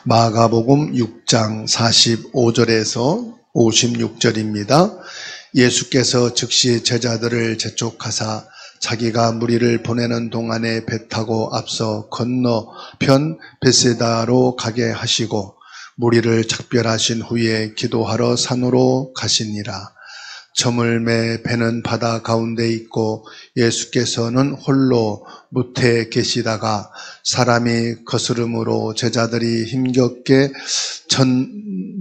마가복음 6장 45절에서 56절입니다. 예수께서 즉시 제자들을 재촉하사 자기가 무리를 보내는 동안에 배 타고 앞서 건너편 벳세다로 가게 하시고 무리를 작별하신 후에 기도하러 산으로 가시니라. 저물매 배는 바다 가운데 있고 예수께서는 홀로 무태에 계시다가 사람이 거스름으로 제자들이 힘겹게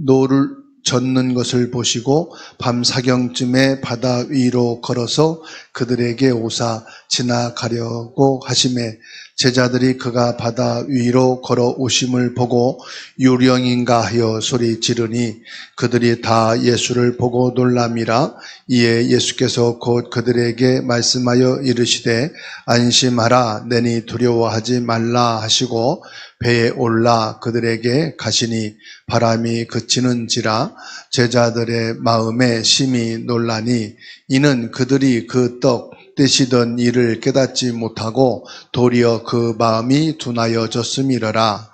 노를 젓는 것을 보시고 밤 사경쯤에 바다 위로 걸어서 그들에게 오사 지나가려고 하시매 제자들이 그가 바다 위로 걸어오심을 보고 유령인가 하여 소리 지르니 그들이 다 예수를 보고 놀람이라. 이에 예수께서 곧 그들에게 말씀하여 이르시되 안심하라 내니 두려워하지 말라 하시고 배에 올라 그들에게 가시니 바람이 그치는지라. 제자들의 마음에 심히 놀라니 이는 그들이 그 떡 떼시던 일을 깨닫지 못하고 도리어 그 마음이 둔하여졌음이러라.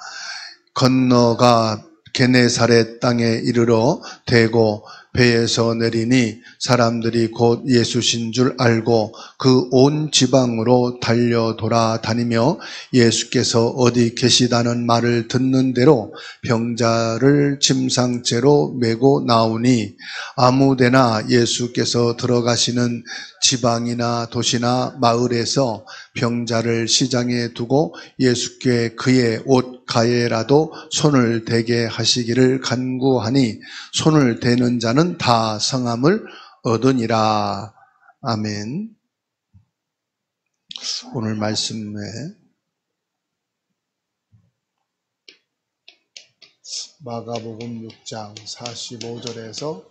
건너가 게네사렛 땅에 이르러 대고 배에서 내리니 사람들이 곧 예수신 줄 알고 그 온 지방으로 달려 돌아다니며 예수께서 어디 계시다는 말을 듣는 대로 병자를 침상째로 메고 나오니 아무데나 예수께서 들어가시는 지방이나 도시나 마을에서 병자를 시장에 두고 예수께 그의 옷 가에라도 손을 대게 하시기를 간구하니 손을 대는 자는 다 성함을 얻으니라. 아멘. 오늘 말씀에 마가복음 6장 45절에서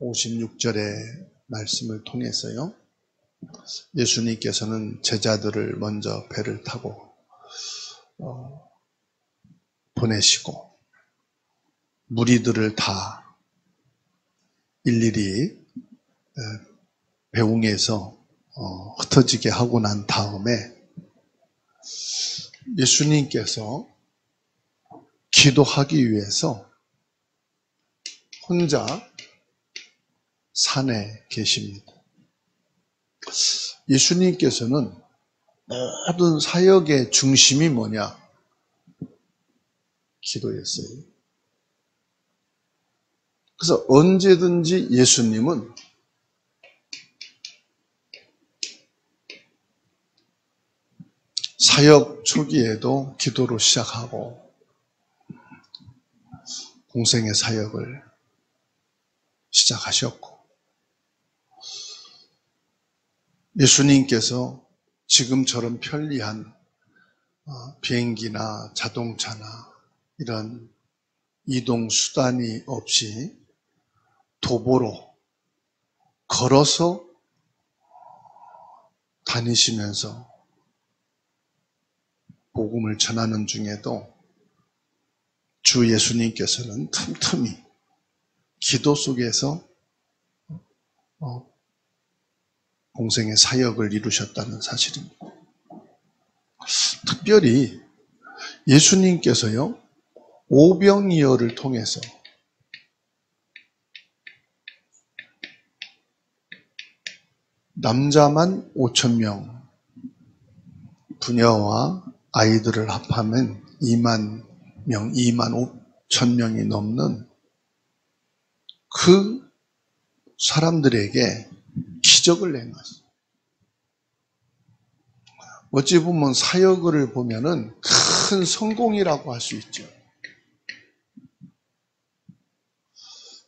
56절의 말씀을 통해서요, 예수님께서는 제자들을 먼저 배를 타고 보내시고 무리들을 다 일일이 배웅해서 흩어지게 하고 난 다음에 예수님께서 기도하기 위해서 혼자 산에 계십니다. 예수님께서는 모든 사역의 중심이 뭐냐? 기도였어요. 그래서 언제든지 예수님은 사역 초기에도 기도로 시작하고 공생의 사역을 시작하셨고, 예수님께서 지금처럼 편리한 비행기나 자동차나 이런 이동 수단이 없이 도보로 걸어서 다니시면서 복음을 전하는 중에도 주 예수님께서는 틈틈이 기도 속에서 공생의 사역을 이루셨다는 사실입니다. 특별히 예수님께서요, 오병이어를 통해서 남자만 5,000명, 부녀와 아이들을 합하면 2만 명, 2만 5천 명이 넘는 그 사람들에게 기적을 행하셨어요. 어찌 보면 사역을 보면은 큰 성공이라고 할 수 있죠.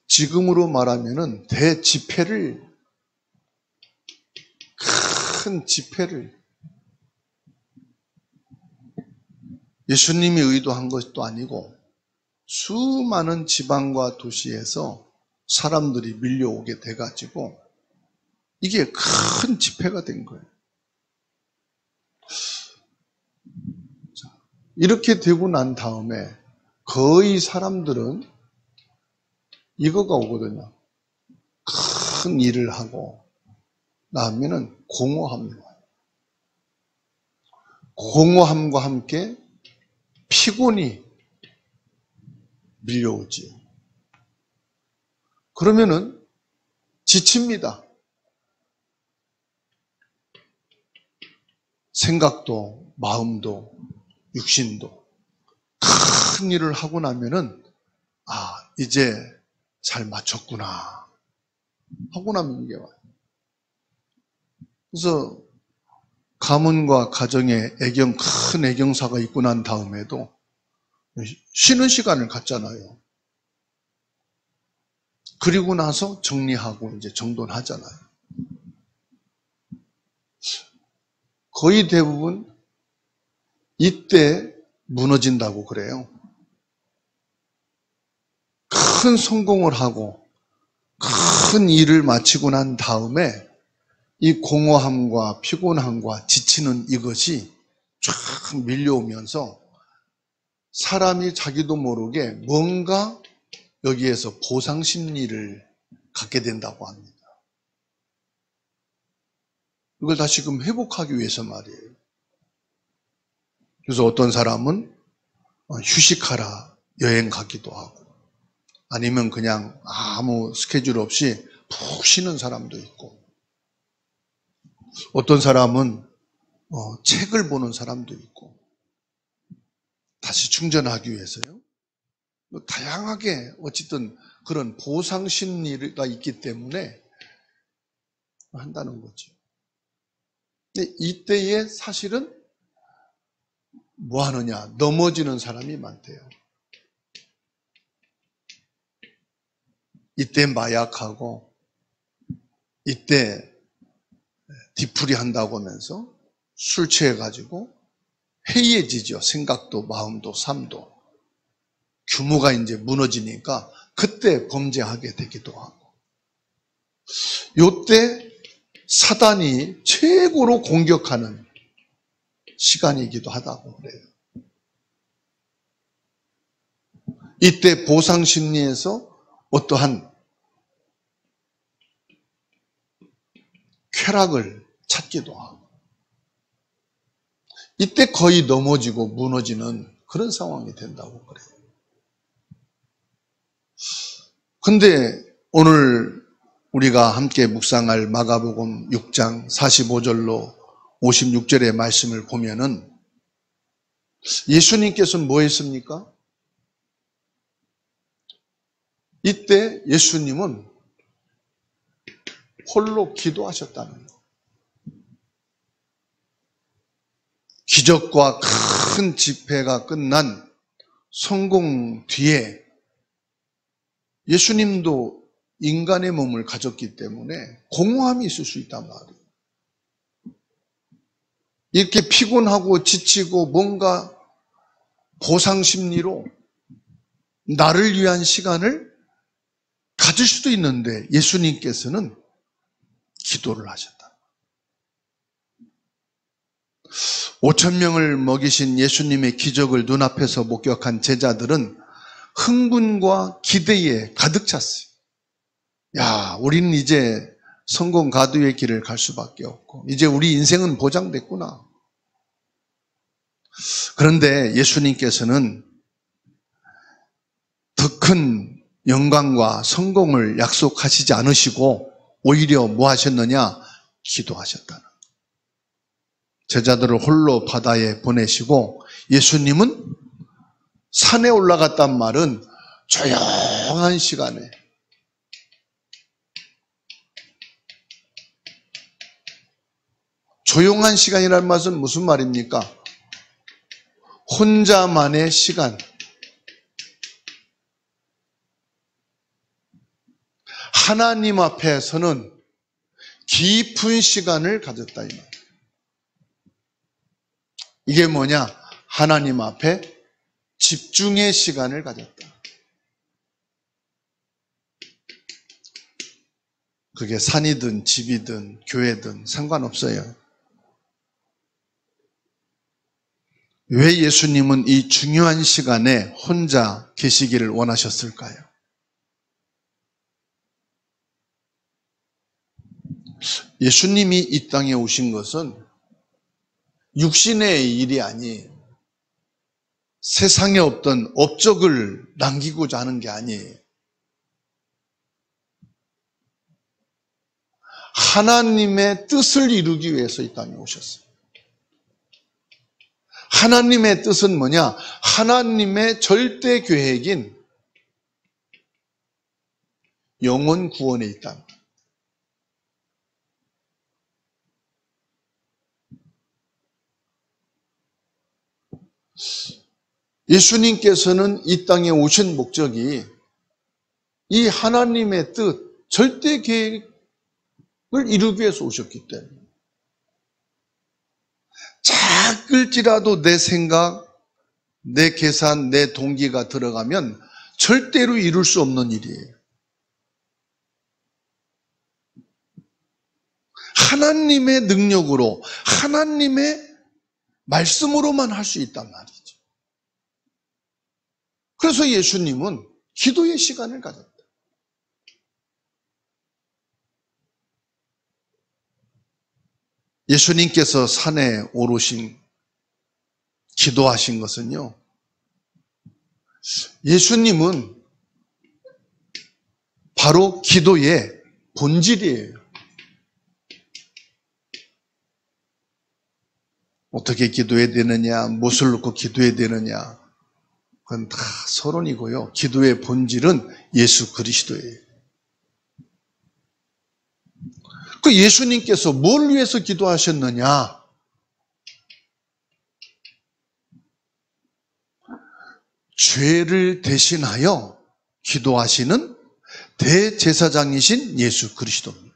지금으로 말하면은 대집회를, 큰 집회를 예수님이 의도한 것도 아니고 수많은 지방과 도시에서 사람들이 밀려오게 돼가지고 이게 큰 집회가 된 거예요. 이렇게 되고 난 다음에 거의 사람들은 이거가 오거든요. 큰 일을 하고 나면은 공허합니다. 공허함과 함께 피곤이 밀려오지요. 그러면은 지칩니다. 생각도, 마음도, 육신도. 큰 일을 하고 나면은, 이제 잘 맞췄구나. 하고 나면 이게 와요. 그래서 가문과 가정에 큰 애경사가 있고 난 다음에도 쉬는 시간을 갖잖아요. 그리고 나서 정리하고 이제 정돈하잖아요. 거의 대부분 이때 무너진다고 그래요. 큰 성공을 하고 큰 일을 마치고 난 다음에 이 공허함과 피곤함과 지치는 이것이 쫙 밀려오면서 사람이 자기도 모르게 뭔가 여기에서 보상 심리를 갖게 된다고 합니다. 이걸 다시금 회복하기 위해서 말이에요. 그래서 어떤 사람은 휴식하라 여행 가기도 하고, 아니면 그냥 아무 스케줄 없이 푹 쉬는 사람도 있고, 어떤 사람은 책을 보는 사람도 있고, 다시 충전하기 위해서요. 다양하게 어쨌든 그런 보상 심리가 있기 때문에 한다는 거죠. 근데 이때에 사실은 뭐 하느냐? 넘어지는 사람이 많대요. 이때 마약하고 이때 뒤풀이 한다고 하면서 술 취해가지고 해이해지죠. 생각도 마음도 삶도. 규모가 이제 무너지니까 그때 범죄하게 되기도 하고. 요때 사단이 최고로 공격하는 시간이기도 하다고 그래요. 이때 보상 심리에서 어떠한 쾌락을 찾기도 하고, 이때 거의 넘어지고 무너지는 그런 상황이 된다고 그래요. 근데 오늘 우리가 함께 묵상할 마가복음 6장 45절로 56절의 말씀을 보면은 예수님께서는 뭐 했습니까? 이때 예수님은 홀로 기도하셨다는 거예요. 기적과 큰 집회가 끝난 성공 뒤에 예수님도 인간의 몸을 가졌기 때문에 공허함이 있을 수 있단 말이에요. 이렇게 피곤하고 지치고 뭔가 보상 심리로 나를 위한 시간을 가질 수도 있는데 예수님께서는 기도를 하셨다. 5,000명을 먹이신 예수님의 기적을 눈앞에서 목격한 제자들은 흥분과 기대에 가득 찼어요. 야, 우리는 이제 성공 가두의 길을 갈 수밖에 없고 이제 우리 인생은 보장됐구나. 그런데 예수님께서는 더 큰 영광과 성공을 약속하시지 않으시고 오히려 뭐 하셨느냐? 기도하셨다는. 제자들을 홀로 바다에 보내시고 예수님은 산에 올라갔단 말은 조용한 시간에, 조용한 시간이라는 말은 무슨 말입니까? 혼자만의 시간, 하나님 앞에서는 깊은 시간을 가졌다 이 말. 이게 뭐냐? 하나님 앞에 집중의 시간을 가졌다. 그게 산이든 집이든 교회든 상관없어요. 왜 예수님은 이 중요한 시간에 혼자 계시기를 원하셨을까요? 예수님이 이 땅에 오신 것은 육신의 일이 아니에요. 세상에 없던 업적을 남기고자 하는 게 아니에요. 하나님의 뜻을 이루기 위해서 이 땅에 오셨어요. 하나님의 뜻은 뭐냐? 하나님의 절대 계획인 영혼 구원에 있다. 예수님께서는 이 땅에 오신 목적이 이 하나님의 뜻, 절대 계획을 이루기 위해서 오셨기 때문에 작을지라도 내 생각, 내 계산, 내 동기가 들어가면 절대로 이룰 수 없는 일이에요. 하나님의 능력으로, 하나님의 말씀으로만 할 수 있단 말이죠. 그래서 예수님은 기도의 시간을 가졌다. 예수님께서 산에 오르신, 기도하신 것은요, 예수님은 바로 기도의 본질이에요. 어떻게 기도해야 되느냐, 무엇을 놓고 기도해야 되느냐, 그건 다 서론이고요. 기도의 본질은 예수 그리스도예요. 그 예수님께서 뭘 위해서 기도하셨느냐? 죄를 대신하여 기도하시는 대제사장이신 예수 그리스도입니다.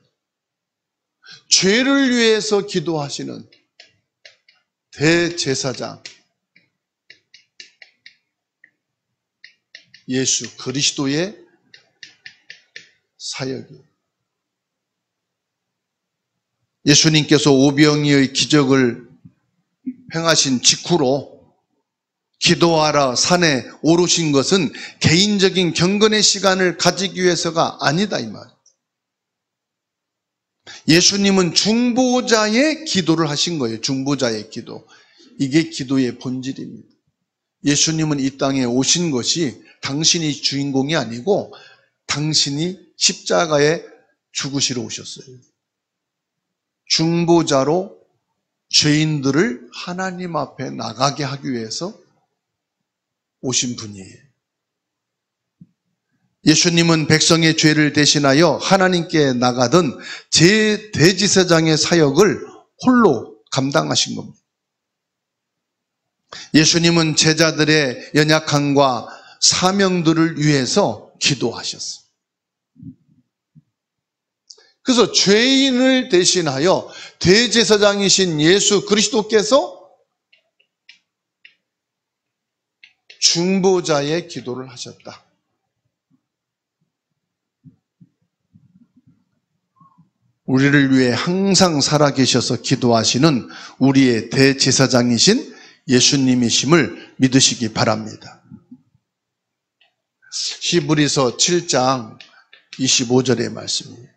죄를 위해서 기도하시는 대제사장 예수 그리스도의 사역이에요. 예수님께서 오병이의 기적을 행하신 직후로 기도하라 산에 오르신 것은 개인적인 경건의 시간을 가지기 위해서가 아니다 이 말. 예수님은 중보자의 기도를 하신 거예요. 중보자의 기도. 이게 기도의 본질입니다. 예수님은 이 땅에 오신 것이 당신이 주인공이 아니고 당신이 십자가에 죽으시러 오셨어요. 중보자로 죄인들을 하나님 앞에 나가게 하기 위해서 오신 분이에요. 예수님은 백성의 죄를 대신하여 하나님께 나가던 대제사장의 사역을 홀로 감당하신 겁니다. 예수님은 제자들의 연약함과 사명들을 위해서 기도하셨어요. 그래서 죄인을 대신하여 대제사장이신 예수 그리스도께서 중보자의 기도를 하셨다. 우리를 위해 항상 살아계셔서 기도하시는 우리의 대제사장이신 예수님이심을 믿으시기 바랍니다. 히브리서 7장 25절의 말씀이에요.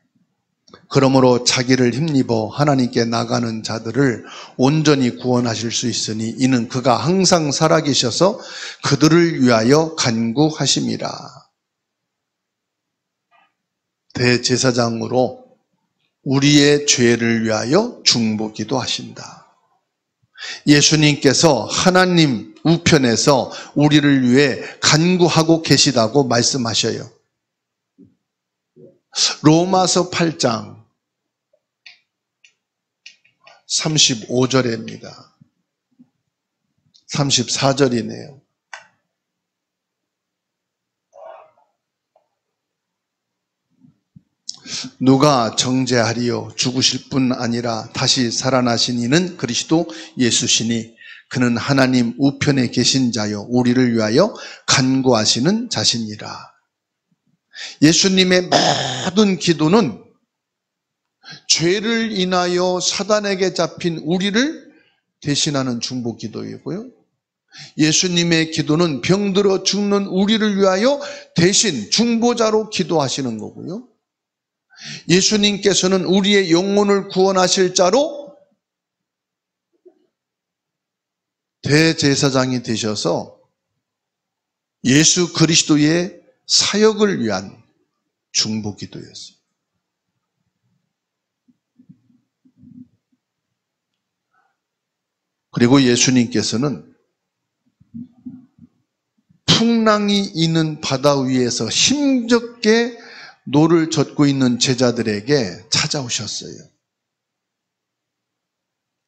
그러므로 자기를 힘입어 하나님께 나가는 자들을 온전히 구원하실 수 있으니 이는 그가 항상 살아계셔서 그들을 위하여 간구하심이라. 대제사장으로 우리의 죄를 위하여 중보기도 하신다. 예수님께서 하나님 우편에서 우리를 위해 간구하고 계시다고 말씀하셔요. 로마서 8장 35절입니다. 34절이네요. 누가 정죄하리요? 죽으실 뿐 아니라 다시 살아나신 이는 그리스도 예수시니 그는 하나님 우편에 계신 자요 우리를 위하여 간구하시는 자시니라. 예수님의 모든 기도는 죄를 인하여 사단에게 잡힌 우리를 대신하는 중보 기도이고요. 예수님의 기도는 병들어 죽는 우리를 위하여 대신 중보자로 기도하시는 거고요. 예수님께서는 우리의 영혼을 구원하실 자로 대제사장이 되셔서 예수 그리스도의 사역을 위한 중보기도였어요. 그리고 예수님께서는 풍랑이 있는 바다 위에서 힘겹게 노를 젓고 있는 제자들에게 찾아오셨어요.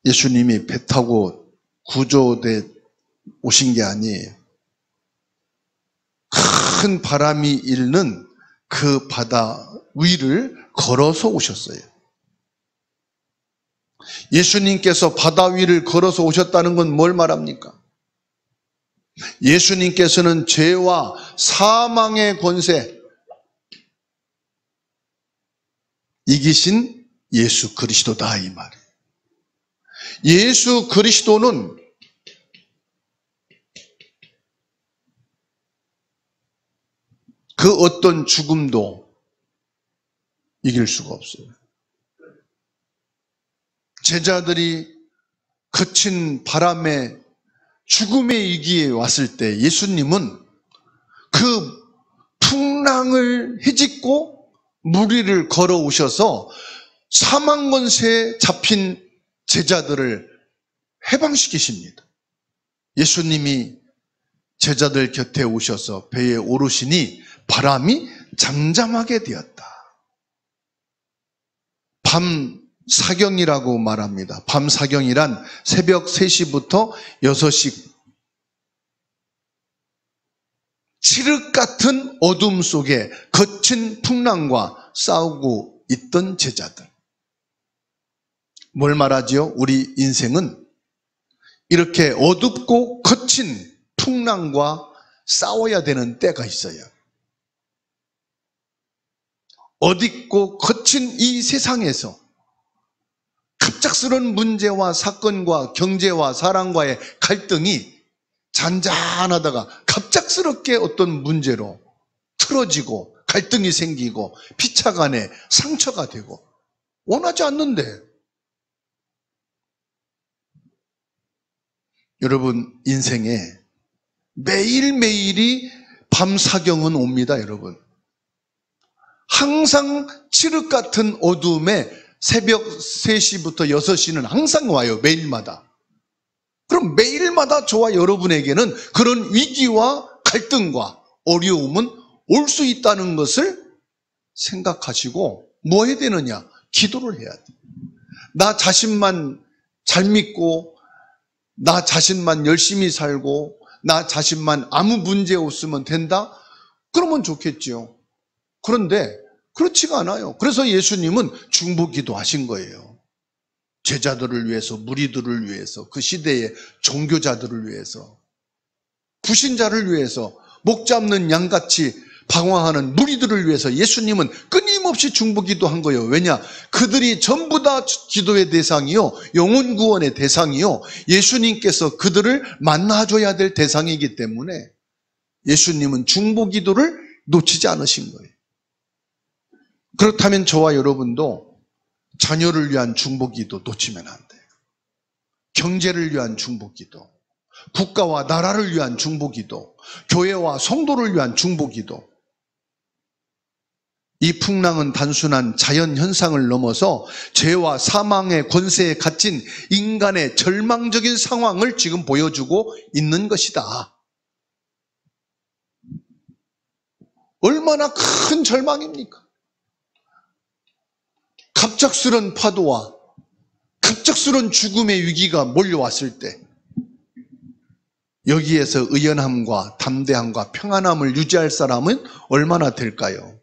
예수님이 배 타고 구조돼 오신 게 아니에요. 큰 바람이 일는 그 바다 위를 걸어서 오셨어요. 예수님께서 바다 위를 걸어서 오셨다는 건 뭘 말합니까? 예수님께서는 죄와 사망의 권세 이기신 예수 그리스도다 이 말이에요. 예수 그리스도는 그 어떤 죽음도 이길 수가 없어요. 제자들이 거친 바람에 죽음의 위기에 왔을 때 예수님은 그 풍랑을 헤집고 물 위를 걸어오셔서 사망권세에 잡힌 제자들을 해방시키십니다. 예수님이 제자들 곁에 오셔서 배에 오르시니 바람이 잠잠하게 되었다. 밤 사경이라고 말합니다. 밤 사경이란 새벽 3시부터 6시 칠흑 같은 어둠 속에 거친 풍랑과 싸우고 있던 제자들. 뭘 말하지요? 우리 인생은 이렇게 어둡고 거친 풍랑과 싸워야 되는 때가 있어요. 어둡고 거친 이 세상에서 갑작스러운 문제와 사건과 경제와 사람과의 갈등이 잔잔하다가 갑작스럽게 어떤 문제로 틀어지고 갈등이 생기고 피차간에 상처가 되고 원하지 않는데 여러분 인생에 매일매일이 밤사경은 옵니다. 여러분 항상 칠흑 같은 어두움에 새벽 3시부터 6시는 항상 와요. 매일마다. 그럼 매일마다 저와 여러분에게는 그런 위기와 갈등과 어려움은 올 수 있다는 것을 생각하시고 뭐 해야 되느냐? 기도를 해야 돼. 나 자신만 잘 믿고 나 자신만 열심히 살고 나 자신만 아무 문제 없으면 된다? 그러면 좋겠지요. 그런데 그렇지가 않아요. 그래서 예수님은 중보기도 하신 거예요. 제자들을 위해서, 무리들을 위해서, 그 시대의 종교자들을 위해서, 불신자를 위해서, 목 잡는 양같이 방황하는 무리들을 위해서 예수님은 끊임없이 중보기도한 거예요. 왜냐? 그들이 전부 다 기도의 대상이요, 영혼 구원의 대상이요, 예수님께서 그들을 만나줘야 될 대상이기 때문에 예수님은 중보기도를 놓치지 않으신 거예요. 그렇다면 저와 여러분도 자녀를 위한 중보기도 놓치면 안 돼요. 경제를 위한 중보기도, 국가와 나라를 위한 중보기도, 교회와 성도를 위한 중보기도. 이 풍랑은 단순한 자연현상을 넘어서 죄와 사망의 권세에 갇힌 인간의 절망적인 상황을 지금 보여주고 있는 것이다. 얼마나 큰 절망입니까? 갑작스런 파도와 갑작스런 죽음의 위기가 몰려왔을 때 여기에서 의연함과 담대함과 평안함을 유지할 사람은 얼마나 될까요?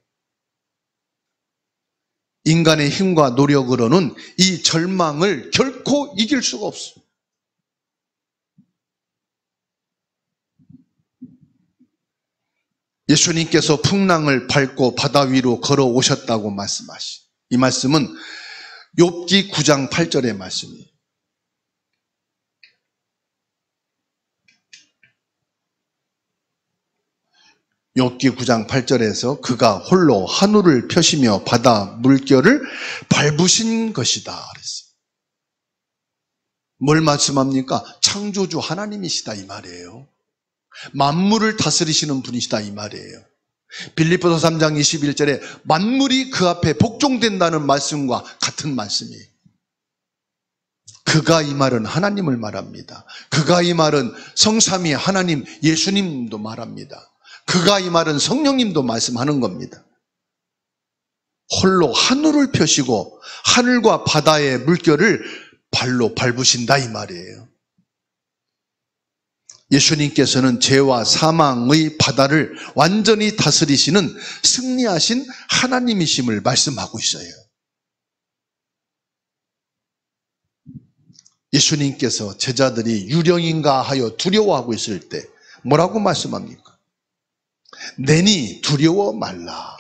인간의 힘과 노력으로는 이 절망을 결코 이길 수가 없습니다. 예수님께서 풍랑을 밟고 바다 위로 걸어오셨다고 말씀하시. 이 말씀은 욥기 9장 8절의 말씀이에요. 욥기 9장 8절에서 그가 홀로 하늘을 펴시며 바다 물결을 밟으신 것이다 그랬어요. 뭘 말씀합니까? 창조주 하나님이시다 이 말이에요. 만물을 다스리시는 분이시다 이 말이에요. 빌립보서 3장 21절에 만물이 그 앞에 복종된다는 말씀과 같은 말씀이에요. 그가 이 말은 하나님을 말합니다. 그가 이 말은 성삼위 하나님 예수님도 말합니다. 그가 이 말은 성령님도 말씀하는 겁니다. 홀로 하늘을 펴시고 하늘과 바다의 물결을 발로 밟으신다 이 말이에요. 예수님께서는 죄와 사망의 바다를 완전히 다스리시는 승리하신 하나님이심을 말씀하고 있어요. 예수님께서 제자들이 유령인가 하여 두려워하고 있을 때 뭐라고 말씀합니까? 내니 두려워 말라.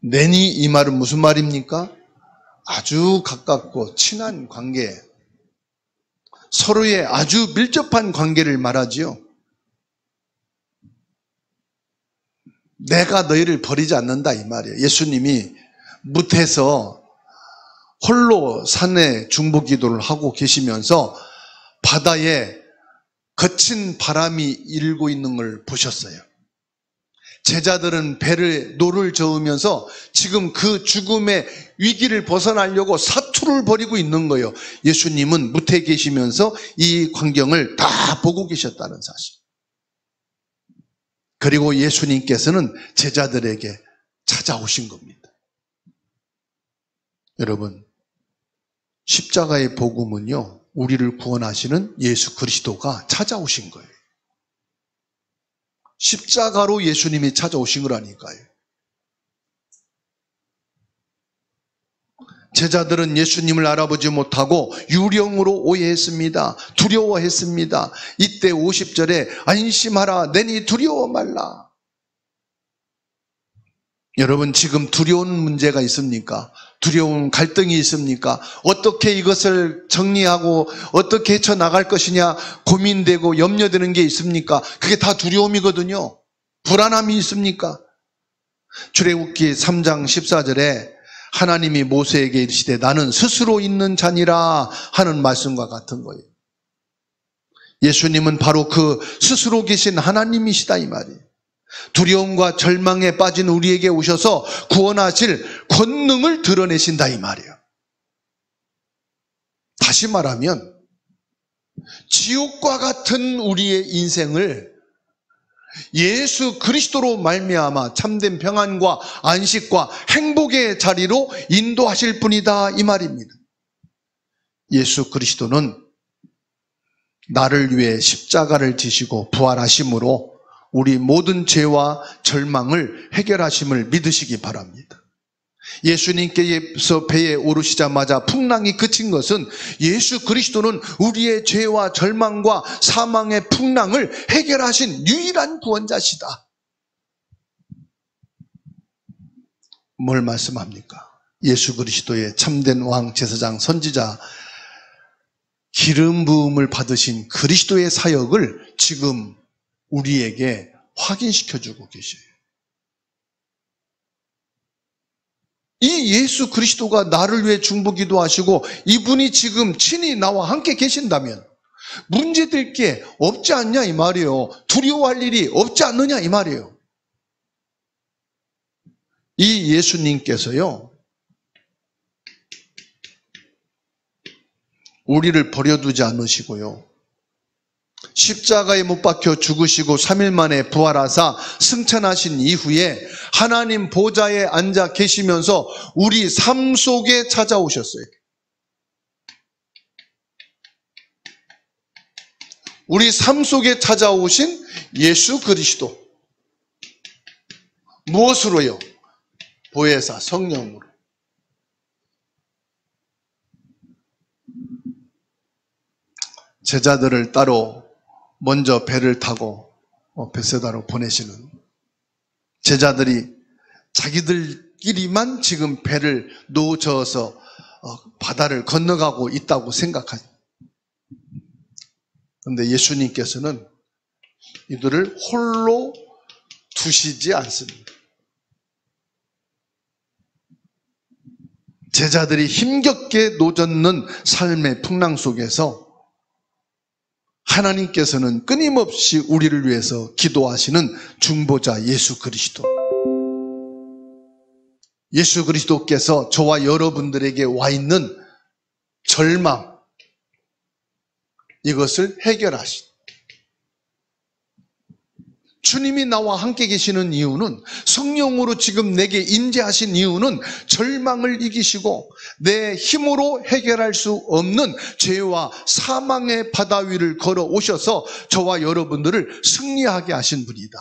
내니 이 말은 무슨 말입니까? 아주 가깝고 친한 관계, 서로의 아주 밀접한 관계를 말하지요. 내가 너희를 버리지 않는다 이 말이에요. 예수님이 무태에서 홀로 산에 중보기도를 하고 계시면서 바다에 거친 바람이 일고 있는 걸 보셨어요. 제자들은 배를 노를 저으면서 지금 그 죽음의 위기를 벗어나려고 사투를 벌이고 있는 거예요. 예수님은 무태에 계시면서 이 광경을 다 보고 계셨다는 사실. 그리고 예수님께서는 제자들에게 찾아오신 겁니다. 여러분, 십자가의 복음은요, 우리를 구원하시는 예수 그리스도가 찾아오신 거예요. 십자가로 예수님이 찾아오신 거라니까요. 제자들은 예수님을 알아보지 못하고 유령으로 오해했습니다. 두려워했습니다. 이때 50절에 안심하라 내니 두려워 말라. 여러분 지금 두려운 문제가 있습니까? 두려운 갈등이 있습니까? 어떻게 이것을 정리하고 어떻게 헤쳐나갈 것이냐 고민되고 염려되는 게 있습니까? 그게 다 두려움이거든요. 불안함이 있습니까? 출애굽기 3장 14절에 하나님이 모세에게 이르시되 나는 스스로 있는 자니라 하는 말씀과 같은 거예요. 예수님은 바로 그 스스로 계신 하나님이시다 이 말이에요. 두려움과 절망에 빠진 우리에게 오셔서 구원하실 권능을 드러내신다 이 말이에요. 다시 말하면 지옥과 같은 우리의 인생을 예수 그리스도로 말미암아 참된 평안과 안식과 행복의 자리로 인도하실 분이다 이 말입니다. 예수 그리스도는 나를 위해 십자가를 지시고 부활하심으로 우리 모든 죄와 절망을 해결하심을 믿으시기 바랍니다. 예수님께서 배에 오르시자마자 풍랑이 그친 것은 예수 그리스도는 우리의 죄와 절망과 사망의 풍랑을 해결하신 유일한 구원자시다. 뭘 말씀합니까? 예수 그리스도의 참된 왕, 제사장, 선지자, 기름 부음을 받으신 그리스도의 사역을 지금 우리에게 확인시켜주고 계셔요. 이 예수 그리스도가 나를 위해 중보기도 하시고 이분이 지금 친히 나와 함께 계신다면 문제될 게 없지 않냐 이 말이에요. 두려워할 일이 없지 않느냐 이 말이에요. 이 예수님께서요, 우리를 버려두지 않으시고요, 십자가에 못 박혀 죽으시고 3일 만에 부활하사 승천하신 이후에 하나님 보좌에 앉아 계시면서 우리 삶 속에 찾아오셨어요. 우리 삶 속에 찾아오신 예수 그리스도. 무엇으로요? 보혜사 성령으로. 제자들을 따로 먼저 배를 타고 벳세다로 보내시는, 제자들이 자기들끼리만 지금 배를 놓쳐서 바다를 건너가고 있다고 생각하죠. 그런데 예수님께서는 이들을 홀로 두시지 않습니다. 제자들이 힘겹게 노젓는 삶의 풍랑 속에서 하나님께서는 끊임없이 우리를 위해서 기도하시는 중보자 예수 그리스도. 예수 그리스도께서 저와 여러분들에게 와 있는 절망, 이것을 해결하신. 주님이 나와 함께 계시는 이유는, 성령으로 지금 내게 임재하신 이유는 절망을 이기시고 내 힘으로 해결할 수 없는 죄와 사망의 바다 위를 걸어오셔서 저와 여러분들을 승리하게 하신 분이다.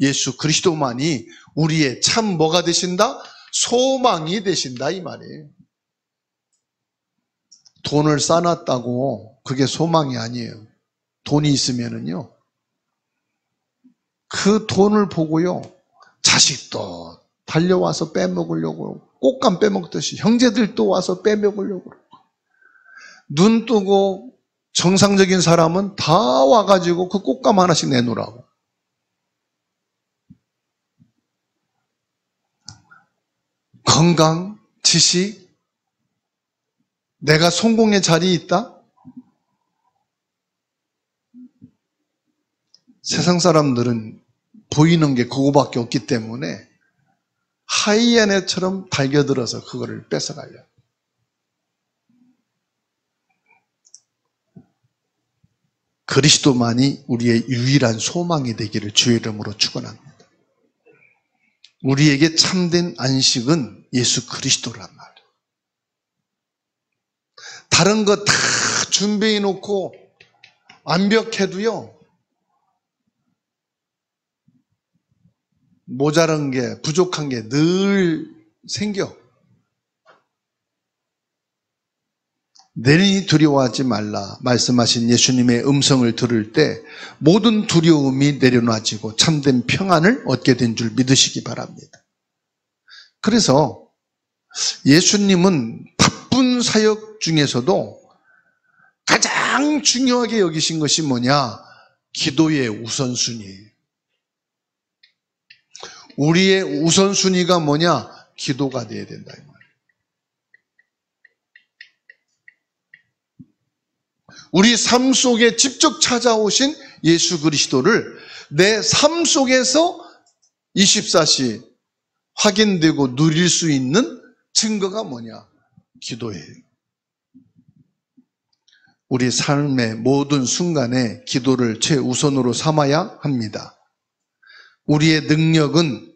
예수 그리스도만이 우리의 참 뭐가 되신다? 소망이 되신다, 이 말이에요. 돈을 쌓아놨다고 그게 소망이 아니에요. 돈이 있으면은요, 그 돈을 보고요, 자식도 달려와서 빼먹으려고, 꽃감 빼먹듯이 형제들도 와서 빼먹으려고. 눈 뜨고 정상적인 사람은 다 와가지고 그 꽃감 하나씩 내놓으라고. 건강, 지식, 내가 성공의 자리에 있다? 세상 사람들은 보이는 게 그거밖에 없기 때문에 하이에네처럼 달겨들어서 그거를 뺏어가려고. 그리스도만이 우리의 유일한 소망이 되기를 주의 이름으로 축원합니다. 우리에게 참된 안식은 예수 그리스도란 말이에요. 다른 거 다 준비해 놓고 완벽해도요, 모자란 게, 부족한 게 늘 생겨. 내니 두려워하지 말라 말씀하신 예수님의 음성을 들을 때 모든 두려움이 내려놔지고 참된 평안을 얻게 된 줄 믿으시기 바랍니다. 그래서 예수님은 바쁜 사역 중에서도 가장 중요하게 여기신 것이 뭐냐? 기도의 우선순위예요. 우리의 우선순위가 뭐냐? 기도가 되어야 된다, 이 말이에요. 우리 삶 속에 직접 찾아오신 예수 그리스도를 내 삶 속에서 24시 확인되고 누릴 수 있는 증거가 뭐냐? 기도예요. 우리 삶의 모든 순간에 기도를 최우선으로 삼아야 합니다. 우리의 능력은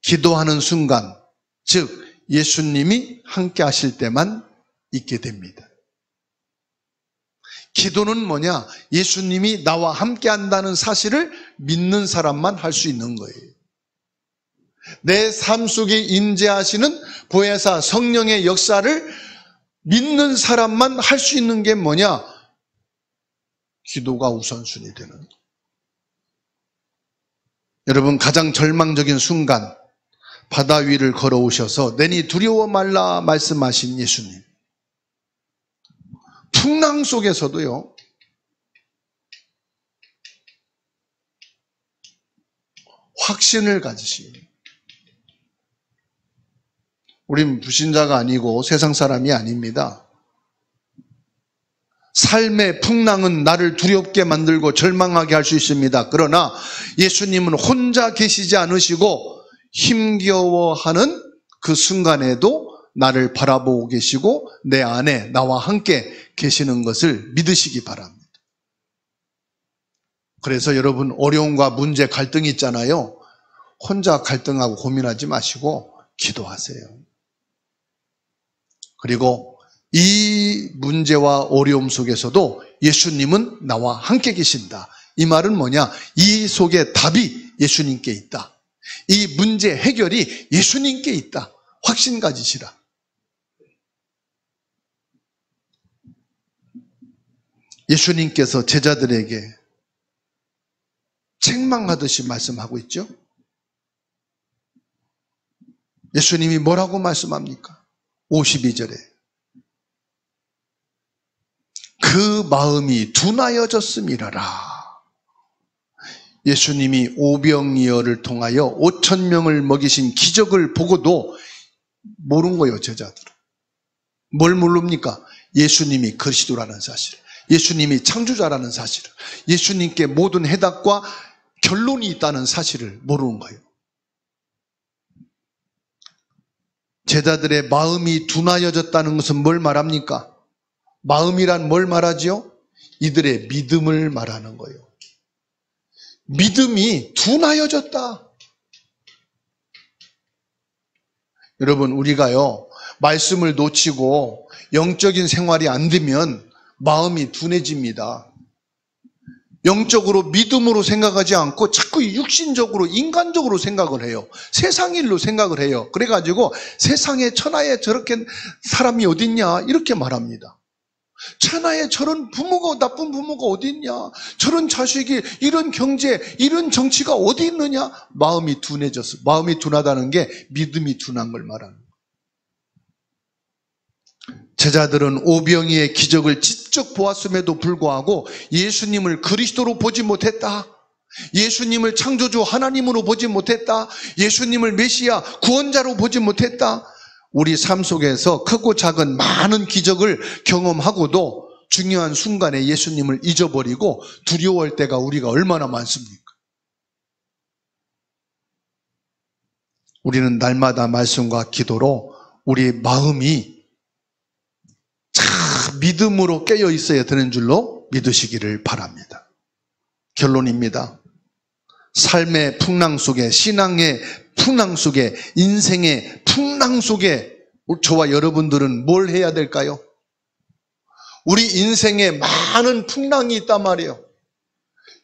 기도하는 순간, 즉 예수님이 함께 하실 때만 있게 됩니다. 기도는 뭐냐? 예수님이 나와 함께 한다는 사실을 믿는 사람만 할 수 있는 거예요. 내 삶 속에 임재하시는 보혜사 성령의 역사를 믿는 사람만 할 수 있는 게 뭐냐? 기도가 우선순위 되는 거예요. 여러분, 가장 절망적인 순간 바다 위를 걸어오셔서 내니 두려워 말라 말씀하신 예수님, 풍랑 속에서도요, 확신을 가지시고, 우린 불신자가 아니고 세상 사람이 아닙니다. 삶의 풍랑은 나를 두렵게 만들고 절망하게 할 수 있습니다. 그러나 예수님은 혼자 계시지 않으시고 힘겨워하는 그 순간에도 나를 바라보고 계시고 내 안에 나와 함께 계시는 것을 믿으시기 바랍니다. 그래서 여러분, 어려움과 문제, 갈등이 있잖아요. 혼자 갈등하고 고민하지 마시고 기도하세요. 그리고 이 문제와 어려움 속에서도 예수님은 나와 함께 계신다. 이 말은 뭐냐? 이 속에 답이 예수님께 있다. 이 문제 해결이 예수님께 있다. 확신 가지시라. 예수님께서 제자들에게 책망하듯이 말씀하고 있죠. 예수님이 뭐라고 말씀합니까? 52절에 그 마음이 둔하여졌음이라라. 예수님이 오병이어를 통하여 5,000명을 먹이신 기적을 보고도 모른 거예요, 제자들은. 뭘 모릅니까? 예수님이 그리스도라는 사실, 예수님이 창조자라는 사실, 예수님께 모든 해답과 결론이 있다는 사실을 모르는 거예요. 제자들의 마음이 둔하여졌다는 것은 뭘 말합니까? 마음이란 뭘 말하지요? 이들의 믿음을 말하는 거예요. 믿음이 둔하여졌다. 여러분, 우리가요, 말씀을 놓치고 영적인 생활이 안 되면 마음이 둔해집니다. 영적으로 믿음으로 생각하지 않고 자꾸 육신적으로 인간적으로 생각을 해요. 세상 일로 생각을 해요. 그래가지고 세상에 천하에 저렇게 사람이 어딨냐 이렇게 말합니다. 천하에 저런 부모가, 나쁜 부모가 어디 있냐, 저런 자식이, 이런 경제, 이런 정치가 어디 있느냐. 마음이 둔해졌어. 마음이 둔하다는 게 믿음이 둔한 걸 말하는 거예요. 제자들은 오병이의 기적을 직접 보았음에도 불구하고 예수님을 그리스도로 보지 못했다. 예수님을 창조주 하나님으로 보지 못했다. 예수님을 메시아 구원자로 보지 못했다. 우리 삶 속에서 크고 작은 많은 기적을 경험하고도 중요한 순간에 예수님을 잊어버리고 두려워할 때가 우리가 얼마나 많습니까? 우리는 날마다 말씀과 기도로 우리의 마음이 믿음으로 깨어 있어야 되는 줄로 믿으시기를 바랍니다. 결론입니다. 삶의 풍랑 속에, 신앙의 풍랑 속에, 인생의 풍랑 속에 저와 여러분들은 뭘 해야 될까요? 우리 인생에 많은 풍랑이 있단 말이에요.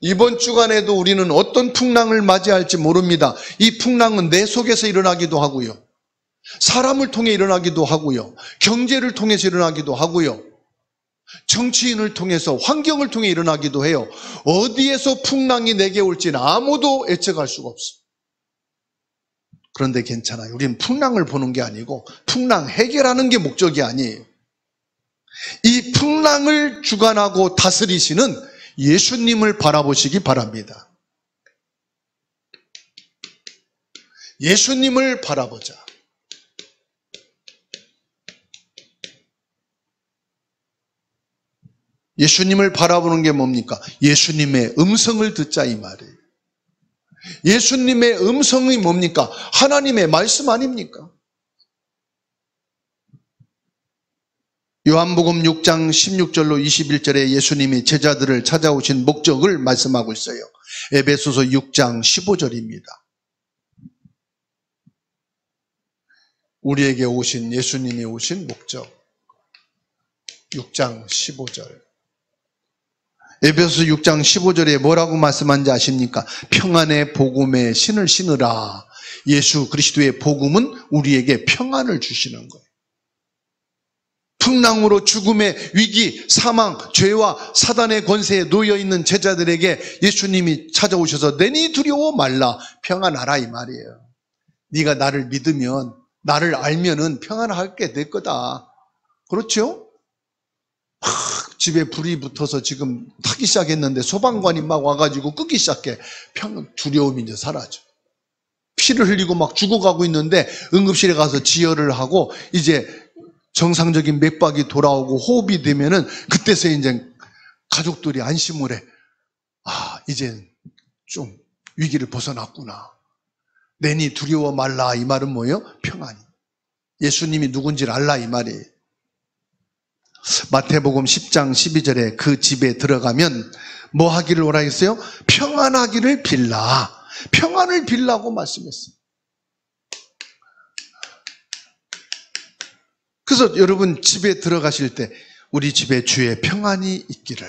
이번 주간에도 우리는 어떤 풍랑을 맞이할지 모릅니다. 이 풍랑은 내 속에서 일어나기도 하고요, 사람을 통해 일어나기도 하고요, 경제를 통해서 일어나기도 하고요, 정치인을 통해서, 환경을 통해 일어나기도 해요. 어디에서 풍랑이 내게 올지는 아무도 예측할 수가 없어요. 그런데 괜찮아요. 우리는 풍랑을 보는 게 아니고 풍랑 해결하는 게 목적이 아니에요. 이 풍랑을 주관하고 다스리시는 예수님을 바라보시기 바랍니다. 예수님을 바라보자. 예수님을 바라보는 게 뭡니까? 예수님의 음성을 듣자 이 말이에요. 예수님의 음성이 뭡니까? 하나님의 말씀 아닙니까? 요한복음 6장 16절로 21절에 예수님이 제자들을 찾아오신 목적을 말씀하고 있어요. 에베소서 6장 15절입니다. 우리에게 오신, 예수님이 오신 목적. 6장 15절. 에베소서 6장 15절에 뭐라고 말씀한지 아십니까? 평안의 복음의 신을 신으라. 예수 그리스도의 복음은 우리에게 평안을 주시는 거예요. 풍랑으로 죽음의 위기, 사망, 죄와 사단의 권세에 놓여있는 제자들에게 예수님이 찾아오셔서 내니 두려워 말라, 평안하라 이 말이에요. 네가 나를 믿으면, 나를 알면은 평안하게 될 거다. 그렇죠? 집에 불이 붙어서 지금 타기 시작했는데 소방관이 막 와가지고 끄기 시작해. 두려움이 이제 사라져. 피를 흘리고 막 죽어가고 있는데 응급실에 가서 지혈을 하고 이제 정상적인 맥박이 돌아오고 호흡이 되면은 그때서 이제 가족들이 안심을 해. 아, 이제 좀 위기를 벗어났구나. 내니 두려워 말라 이 말은 뭐예요? 평안이. 예수님이 누군지를 알라 이 말이에요. 마태복음 10장 12절에 그 집에 들어가면 뭐 하기를 오라 했어요? 평안하기를 빌라. 평안을 빌라고 말씀했어요. 그래서 여러분 집에 들어가실 때 우리 집에 주의 평안이 있기를,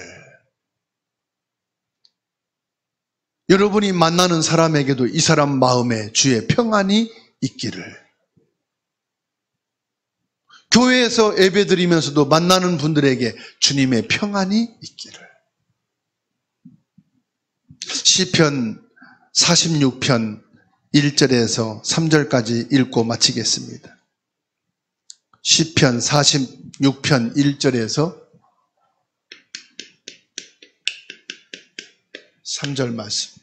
여러분이 만나는 사람에게도 이 사람 마음에 주의 평안이 있기를, 교회에서 예배드리면서도 만나는 분들에게 주님의 평안이 있기를. 시편 46편 1절에서 3절까지 읽고 마치겠습니다. 시편 46편 1절에서 3절 말씀.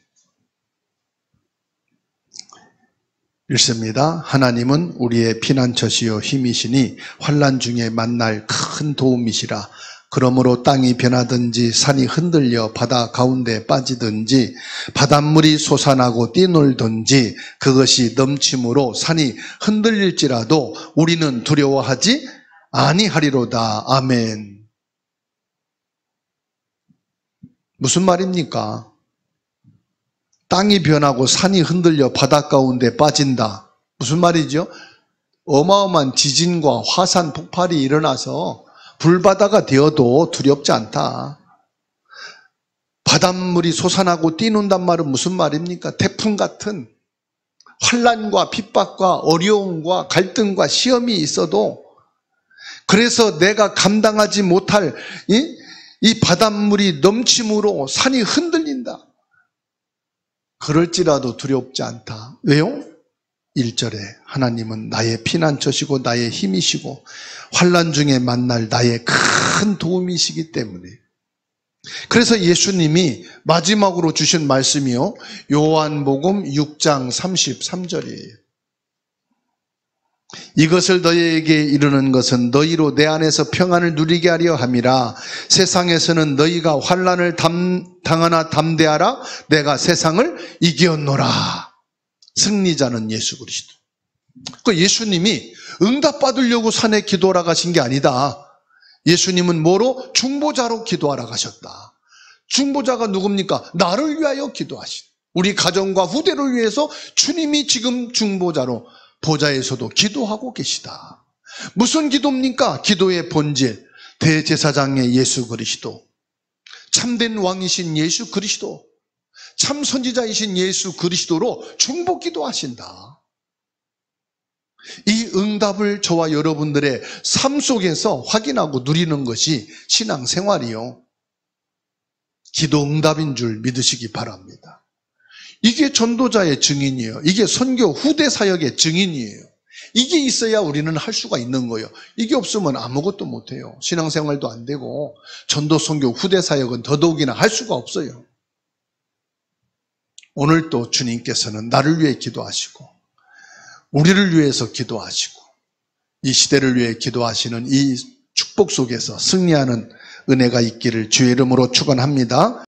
읽습니다. 하나님은 우리의 피난처시요 힘이시니 환난 중에 만날 큰 도움이시라. 그러므로 땅이 변하든지 산이 흔들려 바다 가운데 빠지든지 바닷물이 솟아나고 뛰놀든지 그것이 넘침으로 산이 흔들릴지라도 우리는 두려워하지 아니하리로다. 아멘. 무슨 말입니까? 땅이 변하고 산이 흔들려 바다 가운데 빠진다. 무슨 말이죠? 어마어마한 지진과 화산 폭발이 일어나서 불바다가 되어도 두렵지 않다. 바닷물이 솟아나고 뛰는단 말은 무슨 말입니까? 태풍 같은 환난과 핍박과 어려움과 갈등과 시험이 있어도 그래서 내가 감당하지 못할 이 바닷물이 넘침으로 산이 흔들린다. 그럴지라도 두렵지 않다. 왜요? 1절에 하나님은 나의 피난처시고 나의 힘이시고 환난 중에 만날 나의 큰 도움이시기 때문에. 그래서 예수님이 마지막으로 주신 말씀이요, 요한복음 6장 33절이에요. 이것을 너희에게 이르는 것은 너희로 내 안에서 평안을 누리게 하려 함이라. 세상에서는 너희가 환난을 당하나 담대하라. 내가 세상을 이겼노라. 승리자는 예수 그리스도. 그 예수님이 응답받으려고 산에 기도하러 가신 게 아니다. 예수님은 뭐로? 중보자로 기도하러 가셨다. 중보자가 누굽니까? 나를 위하여 기도하신, 우리 가정과 후대를 위해서 주님이 지금 중보자로 보좌에서도 기도하고 계시다. 무슨 기도입니까? 기도의 본질, 대제사장의 예수 그리스도, 참된 왕이신 예수 그리스도, 참 선지자이신 예수 그리스도로 중보 기도하신다. 이 응답을 저와 여러분들의 삶 속에서 확인하고 누리는 것이 신앙생활이요, 기도 응답인 줄 믿으시기 바랍니다. 이게 전도자의 증인이에요. 이게 선교 후대 사역의 증인이에요. 이게 있어야 우리는 할 수가 있는 거예요. 이게 없으면 아무것도 못해요. 신앙생활도 안 되고 전도 선교 후대 사역은 더더욱이나 할 수가 없어요. 오늘 또 주님께서는 나를 위해 기도하시고 우리를 위해서 기도하시고 이 시대를 위해 기도하시는 이 축복 속에서 승리하는 은혜가 있기를 주의 이름으로 축원합니다.